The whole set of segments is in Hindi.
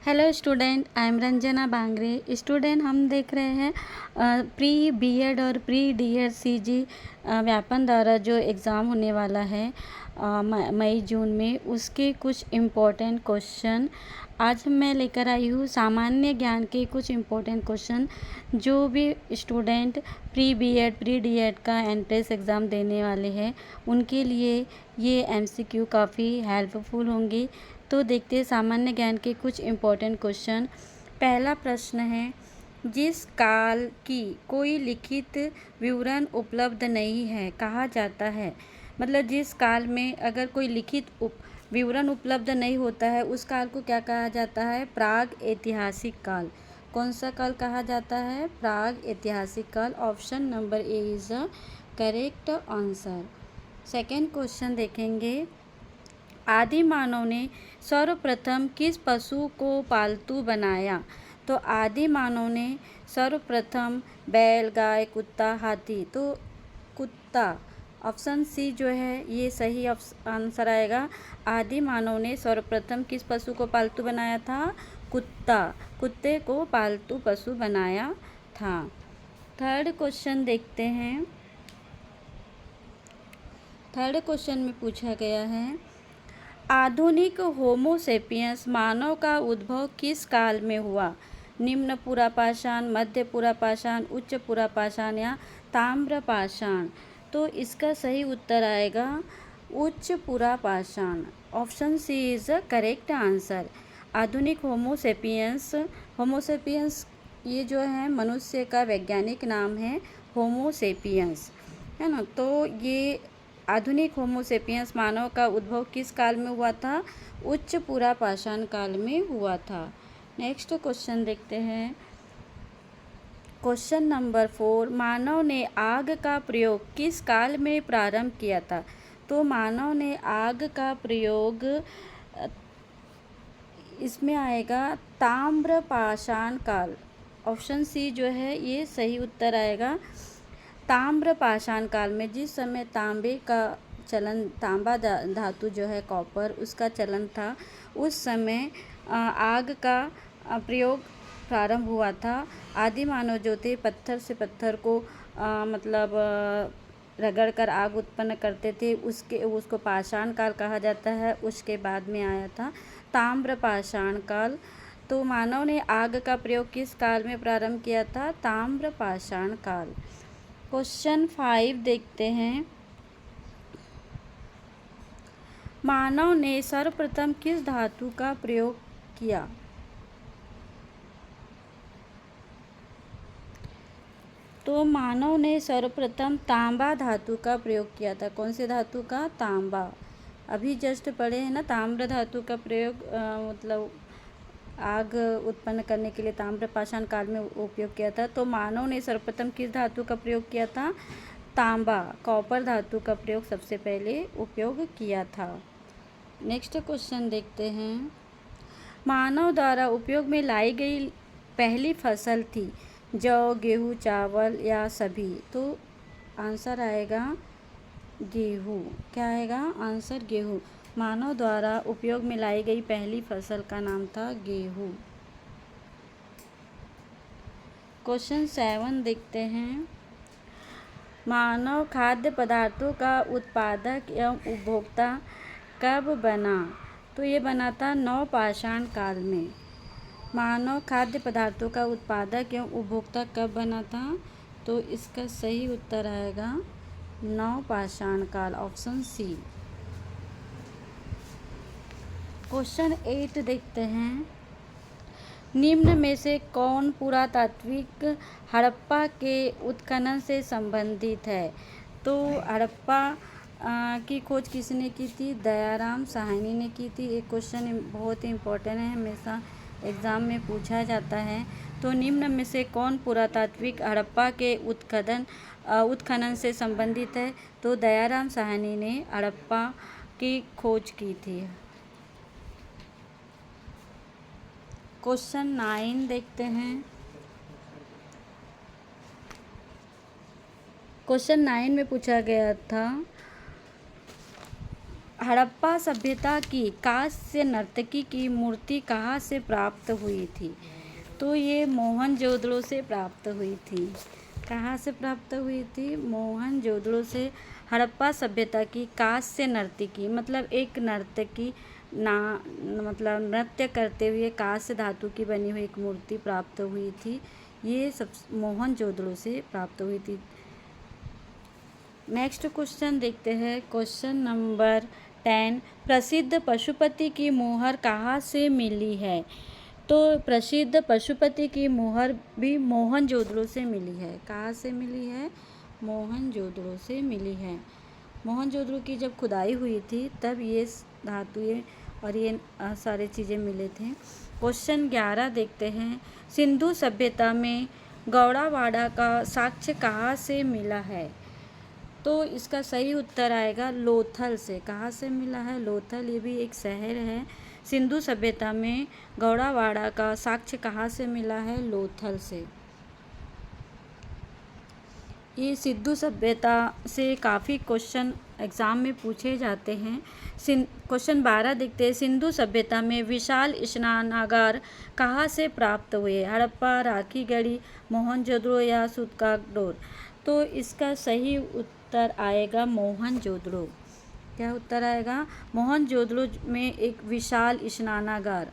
Hello student, I am Ranjana Bangre. Student, हम देख रहे हैं प्री बीएड और प्री डीएड सीजी व्यापम द्वारा जो एग्ज़ाम होने वाला है मई जून में, उसके कुछ इम्पोर्टेंट क्वेश्चन आज मैं लेकर आई हूँ। सामान्य ज्ञान के कुछ इम्पोर्टेंट क्वेश्चन जो भी student pre BEd pre DEd का एंट्रेंस एग्ज़ाम देने वाले हैं उनके लिए ये एमसीक्यू काफ़ी हेल्पफुल होंगी। तो देखते हैं सामान्य ज्ञान के कुछ इम्पोर्टेंट क्वेश्चन। पहला प्रश्न है, जिस काल की कोई लिखित विवरण उपलब्ध नहीं है कहा जाता है। मतलब जिस काल में अगर कोई लिखित विवरण उपलब्ध नहीं होता है उस काल को क्या कहा जाता है? प्राग ऐतिहासिक काल। कौन सा काल कहा जाता है? प्राग ऐतिहासिक काल। Option number A is the correct answer. Second question देखेंगे, आदि मानव ने सर्वप्रथम किस पशु को पालतू बनाया? तो आदि मानव ने सर्वप्रथम बैल, गाय, कुत्ता, हाथी। तो कुत्ता, ऑप्शन सी जो है ये सही आंसर आएगा। आदि मानव ने सर्वप्रथम किस पशु को पालतू बनाया था? कुत्ता। कुत्ते को पालतू पशु बनाया था। थर्ड क्वेश्चन देखते हैं। थर्ड क्वेश्चन में पूछा गया है, आधुनिक होमो सेपियंस मानव का उद्भव किस काल में हुआ? निम्न पुरापाषाण, मध्य पुरापाषाण, उच्च पुरापाषाण या ताम्र पाषाण। तो इसका सही उत्तर आएगा उच्च पुरापाषाण। Option C is the correct answer. आधुनिक होमोसेपियंस ये जो है मनुष्य का वैज्ञानिक नाम है होमोसेपियंस, है ना। तो ये आधुनिक होमोसेपियंस मानव का उद्भव किस काल में हुआ था? उच्च पुरापाषाण काल में हुआ था। नेक्स्ट क्वेश्चन देखते हैं। क्वेश्चन नंबर 4, मानव ने आग का प्रयोग किस काल में प्रारंभ किया था? तो मानव ने आग का प्रयोग इसमें आएगा ताम्रपाषाण काल। ऑप्शन सी जो है ये सही उत्तर आएगा। ताम्रपाषाण काल में जिस समय तांबे का चलन, तांबा धातु जो है कॉपर, उसका चलन था, उस समय आग का प्रयोग प्रारंभ हुआ था। आदि मानव जो थे पत्थर से पत्थर को मतलब रगड़ कर आग उत्पन्न करते थे, उसको पाषाण काल कहा जाता है। उसके बाद में आया था ताम्रपाषाण काल। तो मानव ने आग का प्रयोग किस काल में प्रारंभ किया था? ताम्रपाषाण काल। क्वेश्चन 5 देखते हैं, मानव ने सर्वप्रथम किस धातु का प्रयोग किया? तो मानव ने सर्वप्रथम तांबा धातु का प्रयोग किया था। कौन से धातु का? तांबा। अभी जस्ट पढ़े हैं ना, ताम्र धातु का प्रयोग मतलब आग उत्पन्न करने के लिए ताम्रपाषाण काल में उपयोग किया था। तो मानव ने सर्वप्रथम किस धातु का प्रयोग किया था? तांबा, कॉपर धातु का प्रयोग सबसे पहले उपयोग किया था। नेक्स्ट क्वेश्चन देखते हैं, मानव द्वारा उपयोग में लाई गई पहली फसल थी जौ, गेहूँ, चावल या सभी? तो आंसर आएगा गेहूँ। क्या आएगा आंसर? गेहूँ। मानव द्वारा उपयोग में लाई गई पहली फसल का नाम था गेहूँ। क्वेश्चन 7 देखते हैं, मानव खाद्य पदार्थों का उत्पादक एवं उपभोक्ता कब बना? तो ये बना था नवपाषाण काल में। मानव खाद्य पदार्थों का उत्पादक एवं उपभोक्ता कब बना था? तो इसका सही उत्तर आएगा नवपाषाण काल। Option C. क्वेश्चन 8 देखते हैं, निम्न में से कौन पुरातात्विक हड़प्पा के उत्खनन से संबंधित है? तो हड़प्पा की खोज किसने की थी? दयाराम साहनी ने की थी। एक क्वेश्चन बहुत ही इम्पोर्टेंट है, हमेशा एग्ज़ाम में पूछा जाता है। तो निम्न में से कौन पुरातात्विक हड़प्पा के उत्खनन से संबंधित है? तो दयाराम साहनी ने हड़प्पा की खोज की थी। क्वेश्चन 9 देखते हैं। क्वेश्चन 9 में पूछा गया था, हड़प्पा सभ्यता की कांस्य नर्तकी की मूर्ति कहाँ से प्राप्त हुई थी? तो ये मोहनजोदड़ो से प्राप्त हुई थी। कहाँ से प्राप्त हुई थी? मोहनजोदड़ो से। हड़प्पा सभ्यता की कांस्य नर्तकी मतलब एक नर्तकी मतलब नृत्य करते हुए कांस्य धातु की बनी हुई एक मूर्ति प्राप्त हुई थी। ये सब मोहनजोदड़ो से प्राप्त हुई थी। नेक्स्ट क्वेश्चन देखते हैं। क्वेश्चन नंबर 10, प्रसिद्ध पशुपति की मुहर कहाँ से मिली है? तो प्रसिद्ध पशुपति की मुहर भी मोहनजोदड़ो से मिली है। कहाँ से मिली है? मोहनजोदड़ो से मिली है। मोहनजोदड़ो की जब खुदाई हुई थी तब ये धातुएं और ये सारे चीज़ें मिले थे। क्वेश्चन 11 देखते हैं। सिंधु सभ्यता में गौड़ावाड़ा का साक्ष्य कहाँ से मिला है? तो इसका सही उत्तर आएगा लोथल से। कहाँ से मिला है? लोथल, ये भी एक शहर है। सिंधु सभ्यता में गौड़ावाड़ा का साक्ष्य कहाँ से मिला है? लोथल से। ये सिंधु सभ्यता से काफ़ी क्वेश्चन एग्ज़ाम में पूछे जाते हैं। क्वेश्चन 12 देखते हैं। सिंधु सभ्यता में विशाल स्नानागार कहाँ से प्राप्त हुए? हड़प्पा, राखीगढ़ी, मोहनजोदड़ो या सूरकांकड़ोर? तो इसका सही उत्तर आएगा मोहनजोदड़ो। क्या उत्तर आएगा? मोहनजोदड़ो में एक विशाल स्नानागार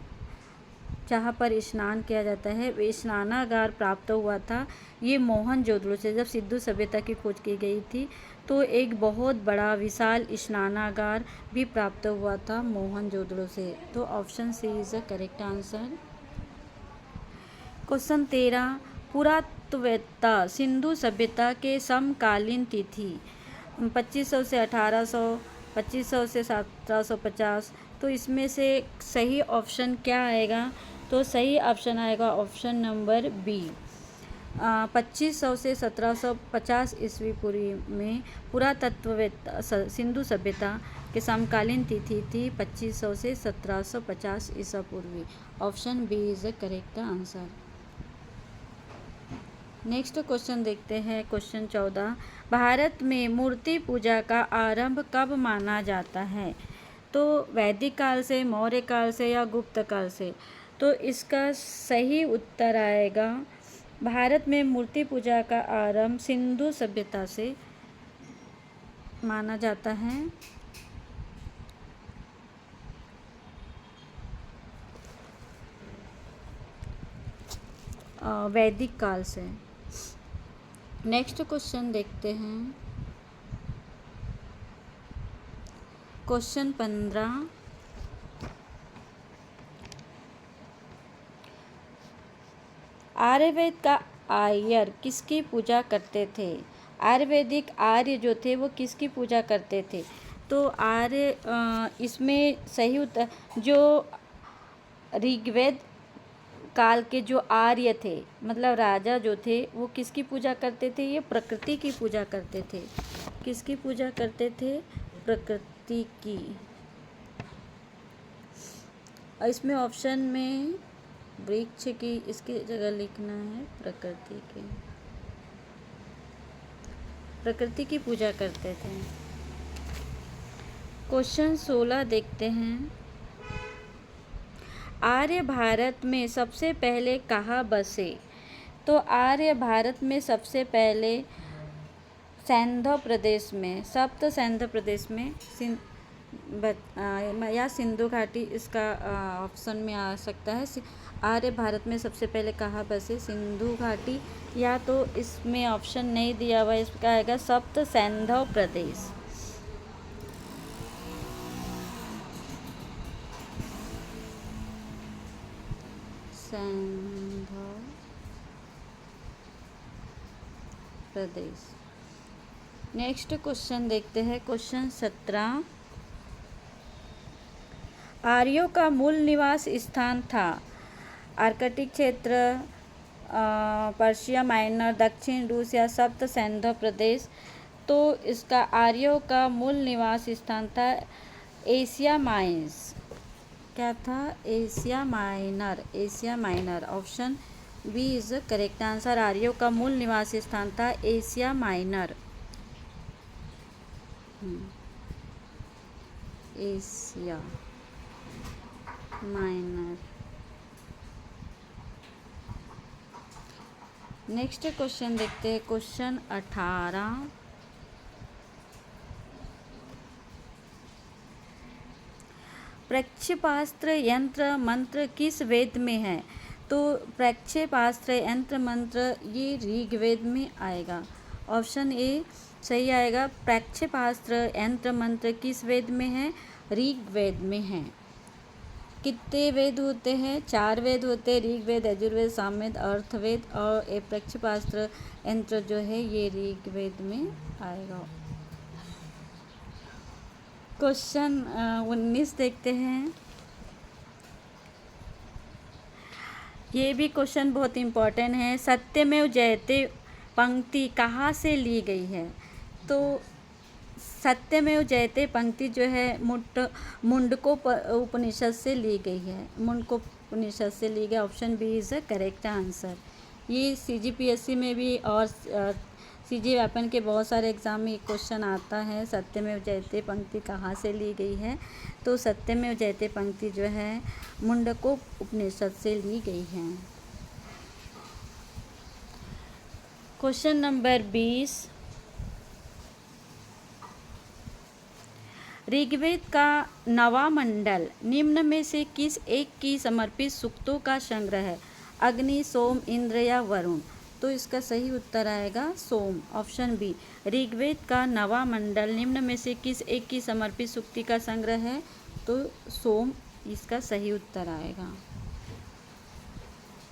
जहाँ पर स्नान किया जाता है वे स्नानागार प्राप्त हुआ था। ये मोहनजोदड़ो से जब सिंधु सभ्यता की खोज की गई थी तो एक बहुत बड़ा विशाल स्नानागार भी प्राप्त हुआ था मोहनजोदड़ो से। तो option C is the correct answer. Question 13, पुरातत्ववेत्ता सिंधु सभ्यता के समकालीन तिथि 2500 से 1800, 2500 से 1750। तो इसमें से सही ऑप्शन क्या आएगा? तो सही ऑप्शन आएगा ऑप्शन नंबर बी। 2500 से 1750 ईस्वी पूर्व में पुरातत्ववेत्ता सिंधु सभ्यता के समकालीन तिथि थी 2500 से 1750 ईसा पूर्वी। Option B is the correct answer. Next question देखते हैं। क्वेश्चन 14, भारत में मूर्ति पूजा का आरंभ कब माना जाता है? तो वैदिक काल से, मौर्य काल से या गुप्त काल से? तो इसका सही उत्तर आएगा भारत में मूर्ति पूजा का आरंभ सिंधु सभ्यता से माना जाता है। वैदिक काल से। नेक्स्ट क्वेश्चन देखते हैं। क्वेश्चन 15, आर्यवेद का आर्य किसकी पूजा करते थे? आयुर्वेदिक आर्य जो थे वो किसकी पूजा करते थे? तो आर्य इसमें सही उत्तर जो ऋग्वेद काल के जो आर्य थे मतलब राजा जो थे वो किसकी पूजा करते थे? ये प्रकृति की पूजा करते थे। किसकी पूजा करते थे? प्रकृति की। और इसमें ऑप्शन में वृक्ष की इसकी जगह लिखना है प्रकृति की। प्रकृति की पूजा करते थे। क्वेश्चन 16 देखते हैं। आर्य भारत में सबसे पहले कहाँ बसे? तो आर्य भारत में सबसे पहले सैंधव प्रदेश में, सप्त सैंधव प्रदेश में या सिंधु घाटी इसका ऑप्शन में आ सकता है। आर्य भारत में सबसे पहले कहाँ बसे? सिंधु घाटी, या तो इसमें ऑप्शन नहीं दिया हुआ, इसका आएगा सप्त सैंधव प्रदेश। सैंधव प्रदेश। नेक्स्ट क्वेश्चन देखते हैं। क्वेश्चन 17, आर्यों का मूल निवास स्थान था आर्कटिक क्षेत्र, पर्शिया माइनर, दक्षिण रूस या सप्त सैंधव प्रदेश? तो इसका आर्यों का मूल निवास स्थान था एशिया माइनस। क्या था? Asia Minor. Asia Minor. Option B is correct answer. आर्यों का मूल निवास स्थान था Asia Minor. Asia Minor. Next question देखते हैं, क्वेश्चन 18। प्रक्षेपास्त्र यंत्र मंत्र किस वेद में है? तो प्रक्षेपास्त्र यंत्र मंत्र ये ऋग्वेद में आएगा। ऑप्शन ए सही आएगा। प्रक्षेपास्त्र यंत्र मंत्र किस वेद में है? ऋग्वेद में है। कितने वेद होते हैं? 4 वेद होते हैं, ऋग्वेद, यजुर्वेद, सामवेद, अर्थवेद, और ये प्रक्षेपास्त्र यंत्र जो है ये ऋग्वेद में आएगा। क्वेश्चन 19 देखते हैं। ये भी क्वेश्चन बहुत इम्पोर्टेंट है। सत्यमेव जयते पंक्ति कहाँ से ली गई है? तो सत्यमेव जयते पंक्ति जो है मुंडको उपनिषद से ली गई है। मुंडको उपनिषद से ली गई। Option B is the correct answer. ये CGPSC में भी और CG व्यापन के बहुत सारे एग्ज़ाम में क्वेश्चन आता है, सत्यमेव जयते पंक्ति कहाँ से ली गई है? तो सत्यमेव जयते पंक्ति जो है मुंडको उपनिषद से ली गई है। Question number 20। ऋग्वेद का नवा मंडल निम्न में से किस एक की समर्पित सूक्तों का संग्रह है? अग्नि, सोम, इंद्र या वरुण? तो इसका सही उत्तर आएगा सोम। Option B. ऋग्वेद का नवा मंडल निम्न में से किस एक की समर्पित सूक्ति का संग्रह है? तो सोम इसका सही उत्तर आएगा।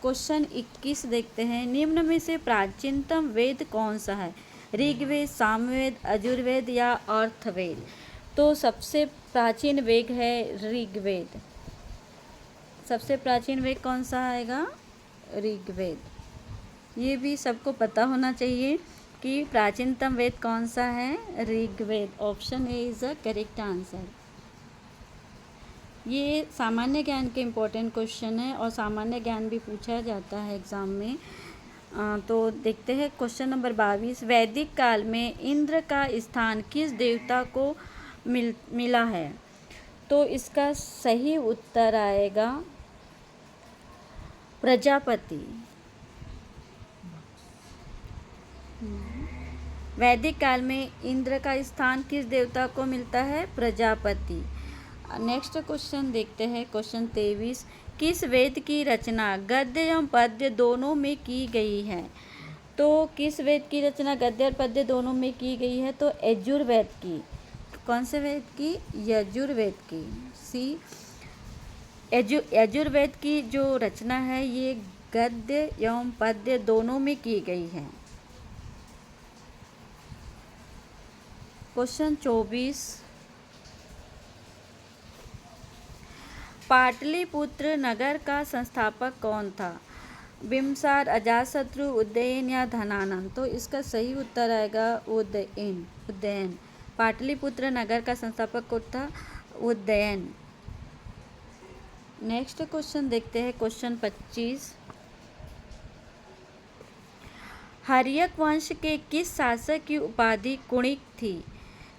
क्वेश्चन 21 देखते हैं। निम्न में से प्राचीनतम वेद कौन सा है? ऋग्वेद, सामवेद, यजुर्वेद या अर्थवेद? तो सबसे प्राचीन वेद है ऋग्वेद। सबसे प्राचीन वेद कौन सा आएगा? ऋग्वेद। ये भी सबको पता होना चाहिए कि प्राचीनतम वेद कौन सा है? Rigveda. Option A is the correct answer. ये सामान्य ज्ञान के इम्पोर्टेंट क्वेश्चन है और सामान्य ज्ञान भी पूछा जाता है एग्ज़ाम में। तो देखते हैं क्वेश्चन नंबर 22। वैदिक काल में इंद्र का स्थान किस देवता को मिला है? तो इसका सही उत्तर आएगा प्रजापति। वैदिक काल में इंद्र का स्थान किस देवता को मिलता है? प्रजापति। नेक्स्ट क्वेश्चन देखते हैं, क्वेश्चन 23। किस वेद की रचना गद्य एवं पद्य दोनों में की गई है? तो किस वेद की रचना गद्य और पद्य दोनों में की गई है? तो यजुर्वेद की। कौन से वेद की? यजुर्वेद की। सी यजुर्वेद की जो रचना है ये गद्य एवं पद्य दोनों में की गई है। क्वेश्चन 24। पाटलिपुत्र नगर का संस्थापक कौन था? बिम्बसार, अजातशत्रु, उदयन या धनानंद? तो इसका सही उत्तर आएगा उदयन। पाटलिपुत्र नगर का संस्थापक कौन था? उदयन। नेक्स्ट क्वेश्चन देखते हैं, क्वेश्चन 25। हर्यक वंश के किस शासक की उपाधि कुणिक थी?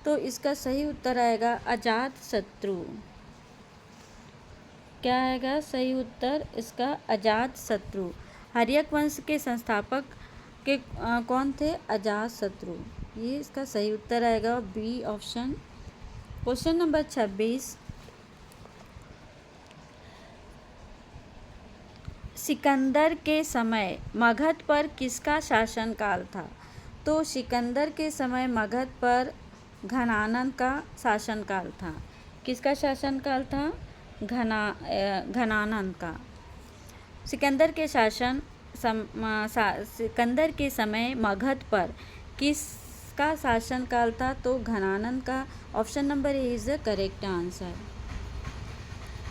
तो इसका सही उत्तर आएगा अजातशत्रु। क्या आएगा सही उत्तर इसका? अजातशत्रु। हर्यक वंश के संस्थापक के कौन थे? अजातशत्रु। ये इसका सही उत्तर आएगा B option. Question number 26। Sikandar के समय मगध पर किसका शासनकाल था? तो सिकंदर के समय मगध पर घनानंद का शासनकाल था। किसका शासनकाल था? घनानंद का। सिकंदर के समय मगध पर किसका शासनकाल था? तो घनानंद का। Option number A is the correct answer.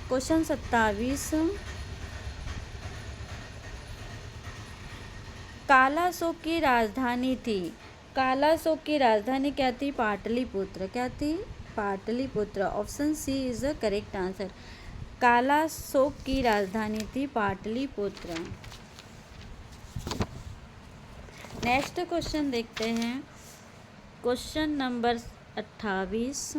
Question 27। Kalashoka की राजधानी थी। कालाशोक की राजधानी क्या थी? पाटलिपुत्र। क्या थी? Pataliputra. Option C is the correct answer. Kalashoka की राजधानी थी पाटलिपुत्र। नेक्स्ट क्वेश्चन देखते हैं, क्वेश्चन नंबर 28।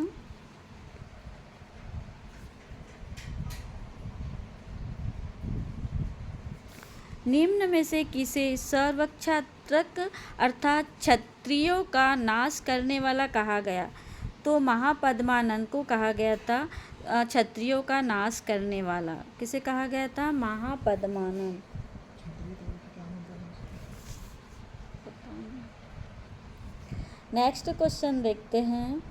निम्न में से किसे सर्वक्षात्रक अर्थात क्षत्रियों का नाश करने वाला कहा गया? तो महापद्मानंद को कहा गया था क्षत्रियों का नाश करने वाला। किसे कहा गया था? महापद्मानंद। नेक्स्ट क्वेश्चन देखते हैं।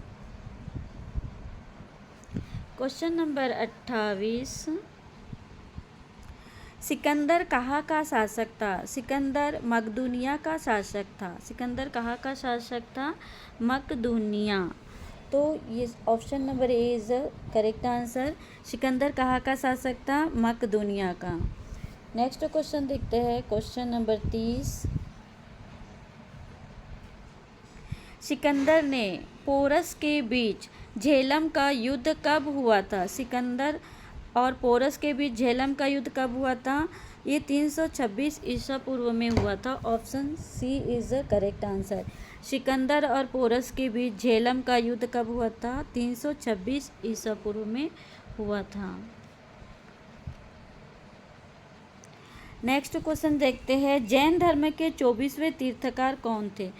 Question number 28। सिकंदर कहाँ का शासक था? सिकंदर मकदूनिया का शासक था। सिकंदर कहाँ का शासक था? मकदूनिया। तो ये option number A is correct answer. Sikandar कहाँ का शासक था? मकदूनिया का। नेक्स्ट क्वेश्चन देखते हैं। Question number 30। सिकंदर ने पोरस के बीच झेलम का युद्ध कब हुआ था? सिकंदर और पोरस के बीच झेलम का युद्ध कब हुआ था? ये 326 ईसा पूर्व में हुआ था। Option C is the correct answer. Sikandar और पोरस के बीच झेलम का युद्ध कब हुआ था? 326 ईसा पूर्व में हुआ था। नेक्स्ट क्वेश्चन देखते हैं। जैन धर्म के 24वें तीर्थकार कौन थे?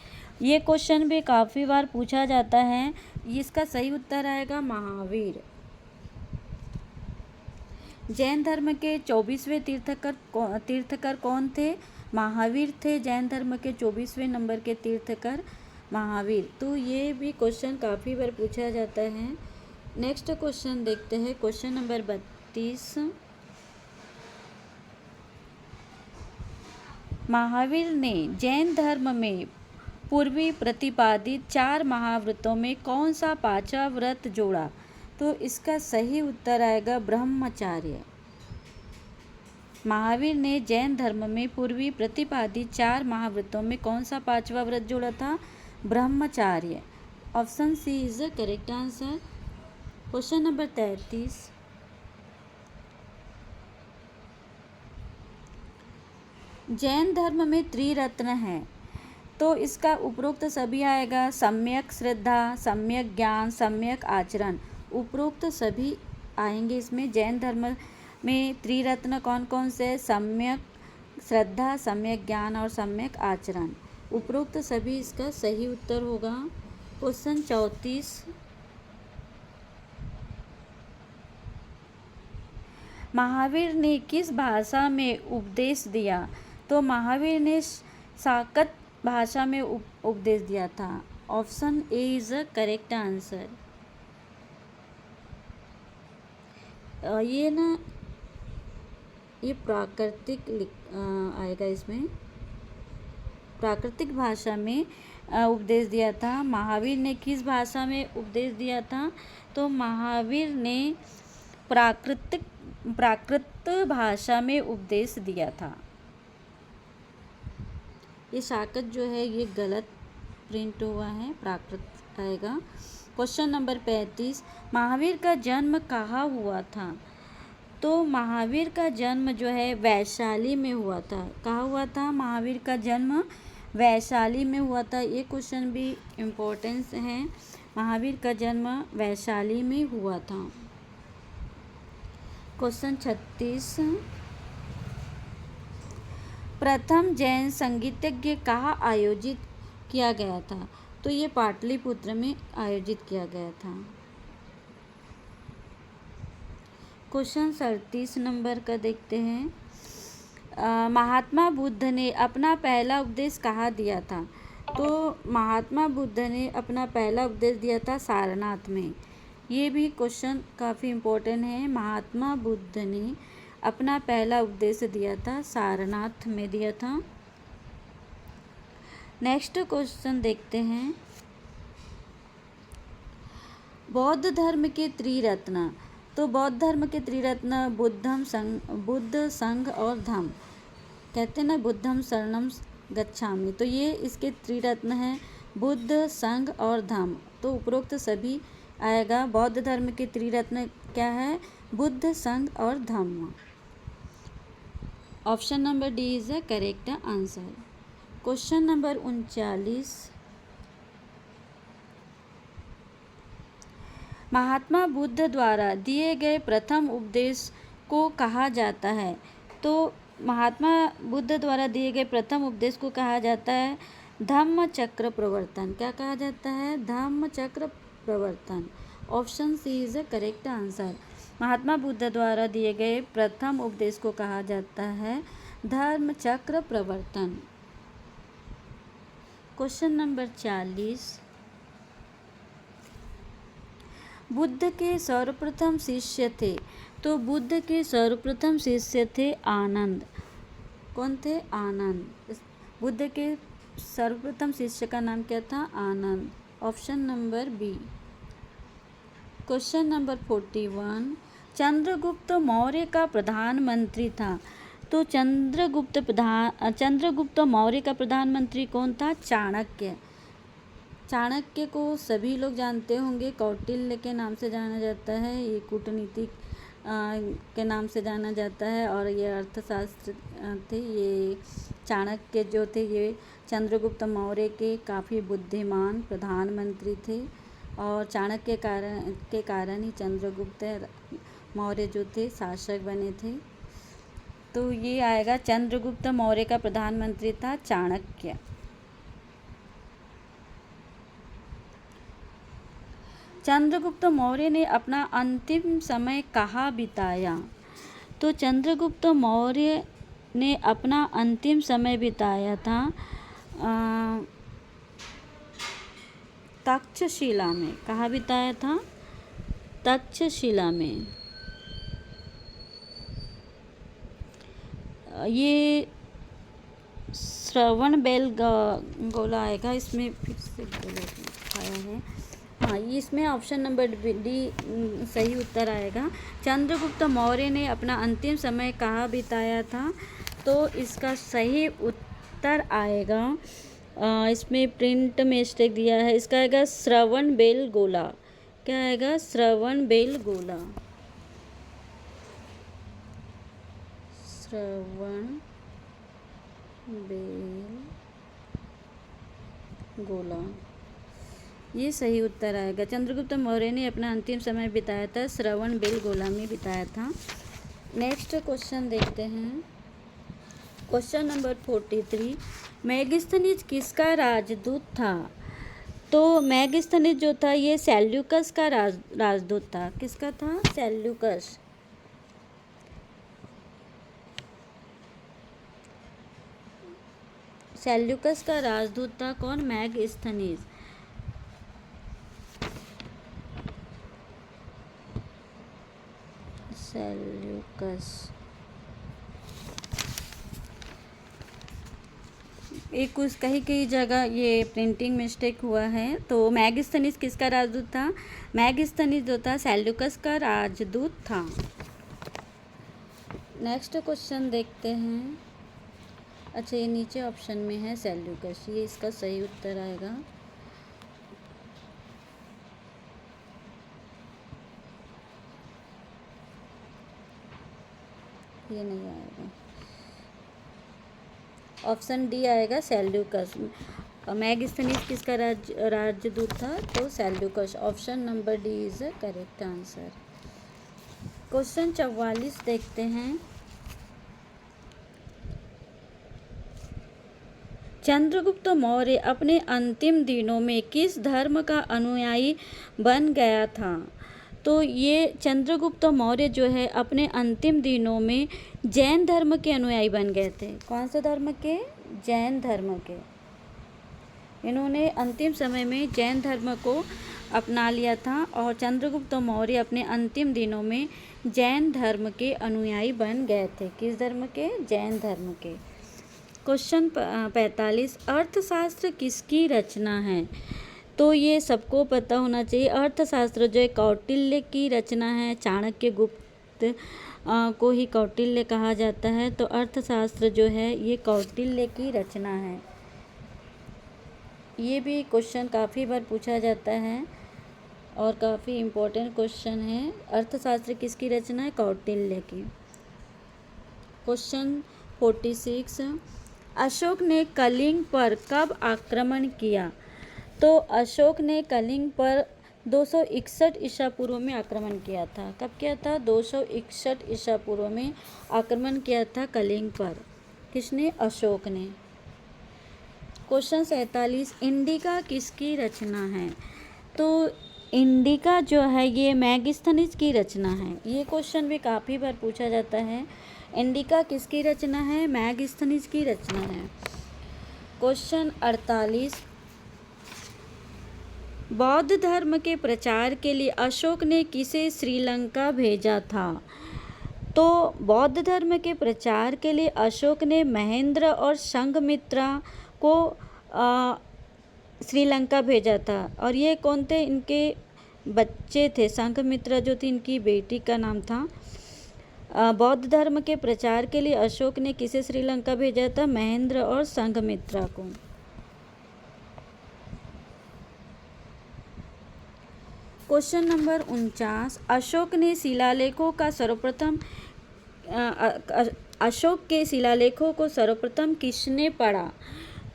ये क्वेश्चन भी काफ़ी बार पूछा जाता है। इसका सही उत्तर आएगा महावीर। जैन धर्म के 24वें तीर्थकर कौन थे? महावीर थे। जैन धर्म के 24वें नंबर के तीर्थकर महावीर। तो ये भी क्वेश्चन काफ़ी बार पूछा जाता है। नेक्स्ट क्वेश्चन देखते हैं। Question number 32। महावीर ने जैन धर्म में पूर्वी प्रतिपादित 4 महाव्रतों में कौन सा 5वां व्रत जोड़ा? तो इसका सही उत्तर आएगा ब्रह्मचार्य। महावीर ने जैन धर्म में पूर्वी प्रतिपादित 4 महाव्रतों में कौन सा 5वां व्रत जोड़ा था? ब्रह्मचार्य। Option C is the correct answer. Question number 33। Jain धर्म में त्रिरत्न है, तो इसका उपरोक्त सभी आएगा। सम्यक श्रद्धा, सम्यक ज्ञान, सम्यक आचरण। उपरोक्त सभी आएंगे इसमें। जैन धर्म में त्रिरत्न कौन कौन से? सम्यक श्रद्धा, सम्यक ज्ञान और सम्यक आचरण। उपरोक्त सभी इसका सही उत्तर होगा। क्वेश्चन 34। महावीर ने किस भाषा में उपदेश दिया? तो महावीर ने साकत भाषा में उपदेश दिया था। Option A is the correct answer. ये प्राकृतिक आएगा इसमें। प्राकृतिक भाषा में उपदेश दिया था। महावीर ने किस भाषा में उपदेश दिया था? तो महावीर ने प्राकृत भाषा में उपदेश दिया था। ये साकत जो है ये गलत प्रिंट हुआ है, प्राकृत आएगा। Question number 35। महावीर का जन्म कहाँ हुआ था? तो महावीर का जन्म जो है वैशाली में हुआ था। कहाँ हुआ था? महावीर का जन्म वैशाली में हुआ था। ये क्वेश्चन भी इम्पोर्टेंस है। महावीर का जन्म वैशाली में हुआ था। क्वेश्चन 36। प्रथम जैन संगीतज्ञ कहाँ आयोजित किया गया था? तो ये पाटलिपुत्र में आयोजित किया गया था। क्वेश्चन 37 नंबर का देखते हैं। महात्मा बुद्ध ने अपना पहला उपदेश कहाँ दिया था? तो महात्मा बुद्ध ने अपना पहला उपदेश दिया था सारनाथ में। ये भी क्वेश्चन काफ़ी इम्पोर्टेंट है। महात्मा बुद्ध ने अपना पहला उपदेश दिया था सारनाथ में दिया था। नेक्स्ट क्वेश्चन देखते हैं। बौद्ध धर्म के त्रिरत्न। तो बौद्ध धर्म के त्रिरत्न बुद्ध, संघ और धम्म। कहते हैं ना बुद्धम शरणम गच्छामि। तो ये इसके त्रिरत्न हैं, बुद्ध, संघ और धम्म। तो उपरोक्त सभी आएगा। बौद्ध धर्म के त्रिरत्न क्या है? बुद्ध, संघ और धम्म। Option number D is the correct answer. Question number 39। Mahatma Buddha द्वारा दिए गए प्रथम उपदेश को कहा जाता है? तो महात्मा बुद्ध द्वारा दिए गए प्रथम उपदेश को कहा जाता है धम्म चक्र प्रवर्तन। क्या कहा जाता है? धम्म चक्र प्रवर्तन। Option C is the correct answer. Mahatma Buddha द्वारा दिए गए प्रथम उपदेश को कहा जाता है धर्म चक्र प्रवर्तन। क्वेश्चन नंबर 40, बुद्ध के सर्वप्रथम शिष्य थे। तो बुद्ध के सर्वप्रथम शिष्य थे आनंद। कौन थे? आनंद। बुद्ध के सर्वप्रथम शिष्य का नाम क्या था? Anand. Option number B. Question number 41, Chandragupta Maurya का प्रधानमंत्री था। तो चंद्रगुप्त मौर्य का प्रधानमंत्री कौन था? चाणक्य। चाणक्य को सभी लोग जानते होंगे, कौटिल्य के नाम से जाना जाता है, ये कूटनीति के नाम से जाना जाता है, और ये अर्थशास्त्र थे। ये चाणक्य जो थे ये चंद्रगुप्त मौर्य के काफ़ी बुद्धिमान प्रधानमंत्री थे, और चाणक्य के कारण ही चंद्रगुप्त मौर्य जो थे शासक बने थे। तो ये आएगा, चंद्रगुप्त मौर्य का प्रधानमंत्री था चाणक्य। चंद्रगुप्त मौर्य ने अपना अंतिम समय कहाँ बिताया? तो चंद्रगुप्त मौर्य ने अपना अंतिम समय बिताया था तक्षशिला में। कहाँ बिताया था? तक्षशिला में। ये श्रवण बेलगोला आएगा, इसमें फिर से आया है। हाँ, इसमें ऑप्शन नंबर डी सही उत्तर आएगा। चंद्रगुप्त मौर्य ने अपना अंतिम समय कहाँ बिताया था? तो इसका सही उत्तर आएगा, इसमें प्रिंट मिस्टेक दिया है, इसका आएगा श्रवण बेलगोला। क्या आएगा? श्रवण बेलगोला। श्रवण बेलगोला, ये सही उत्तर आएगा। चंद्रगुप्त मौर्य ने अपना अंतिम समय बिताया था श्रवण बेलगोला में बिताया था। नेक्स्ट क्वेश्चन देखते हैं। क्वेश्चन नंबर 43, मेगास्थनीज किसका राजदूत था? तो मेगास्थनीज जो था ये सेल्यूकस का राजदूत था। किसका था? सेल्यूकस। सेल्यूकस का राजदूत था कौन? मेगास्थनीज। सेल्यूकस। एक कुछ कई जगह ये प्रिंटिंग मिस्टेक हुआ है। तो मेगास्थनीज किसका राजदूत था? मेगास्थनीज जो था सेल्यूकस का राजदूत था। नेक्स्ट क्वेश्चन देखते हैं। अच्छा, ये नीचे ऑप्शन में है सेल्यूकस, ये इसका सही उत्तर आएगा। ये नहीं आएगा, ऑप्शन डी आएगा सेल्यूकस। मेगास्थनीज किसका राजदूत था? तो Seleucus. Option number D is the correct answer. Question 44 देखते हैं। चंद्रगुप्त मौर्य अपने अंतिम दिनों में किस धर्म का अनुयायी बन गया था? तो ये चंद्रगुप्त मौर्य जो है अपने अंतिम दिनों में जैन धर्म के अनुयायी बन गए थे। कौन से धर्म के? जैन धर्म के। इन्होंने अंतिम समय में जैन धर्म को अपना लिया था, और चंद्रगुप्त मौर्य अपने अंतिम दिनों में जैन धर्म के अनुयायी बन गए थे। किस धर्म के? जैन धर्म के। क्वेश्चन 45, अर्थशास्त्र किसकी रचना है? तो ये सबको पता होना चाहिए। अर्थशास्त्र जो है कौटिल्य की रचना है। चाणक्य गुप्त को ही कौटिल्य कहा जाता है। तो अर्थशास्त्र जो है ये कौटिल्य की रचना है। ये भी क्वेश्चन काफ़ी बार पूछा जाता है और काफ़ी इम्पोर्टेंट क्वेश्चन है। अर्थशास्त्र किसकी रचना है? कौटिल्य की। क्वेश्चन 46, अशोक ने कलिंग पर कब आक्रमण किया? तो अशोक ने कलिंग पर 261 ईसा पूर्व में आक्रमण किया था। कब किया था? 261 ईसा पूर्व में आक्रमण किया था कलिंग पर। किसने? अशोक ने। क्वेश्चन 47, इंडिका किसकी रचना है? तो इंडिका जो है ये मैगस्थनीज की रचना है। ये क्वेश्चन भी काफ़ी बार पूछा जाता है। इंडिका किसकी रचना है? मैगस्थनीज की रचना है। क्वेश्चन 48, बौद्ध धर्म के प्रचार के लिए अशोक ने किसे श्रीलंका भेजा था? तो बौद्ध धर्म के प्रचार के लिए अशोक ने महेंद्र और संघमित्रा को श्रीलंका भेजा था। और ये कौन थे? इनके बच्चे थे। संघमित्रा जो थी इनकी बेटी का नाम था। बौद्ध धर्म के प्रचार के लिए अशोक ने किसे श्रीलंका भेजा था? महेंद्र और संघमित्रा को। क्वेश्चन नंबर 49, अशोक के शिलालेखों को सर्वप्रथम किसने पढ़ा?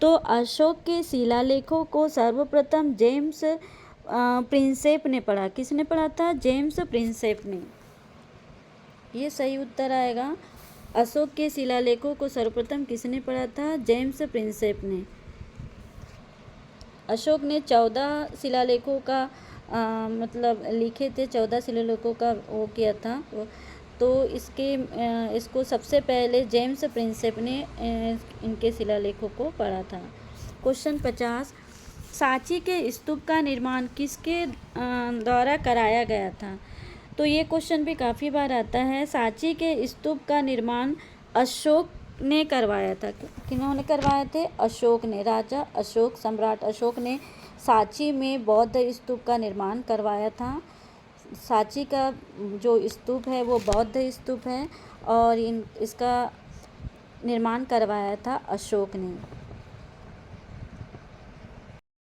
तो अशोक के शिलालेखों को सर्वप्रथम जेम्स प्रिंसेप ने पढ़ा। किसने पढ़ा था? जेम्स प्रिंसेप ने। ये सही उत्तर आएगा। अशोक के शिलालेखों को सर्वप्रथम किसने पढ़ा था? जेम्स प्रिंसेप ने। अशोक ने 14 शिलालेखों का मतलब लिखे थे, 14 शिलालेखों का वो किया था। तो इसको सबसे पहले जेम्स प्रिंसेप ने इनके शिलालेखों को पढ़ा था। क्वेश्चन 50, सांची के स्तूप का निर्माण किसके द्वारा कराया गया था? तो ये क्वेश्चन भी काफ़ी बार आता है। सांची के स्तूप का निर्माण अशोक ने करवाया था। किन्होंने करवाए थे? अशोक ने। राजा अशोक, सम्राट अशोक ने सांची में बौद्ध स्तूप का निर्माण करवाया था। सांची का जो स्तूप है वो बौद्ध स्तूप है और इसका निर्माण करवाया था अशोक ने।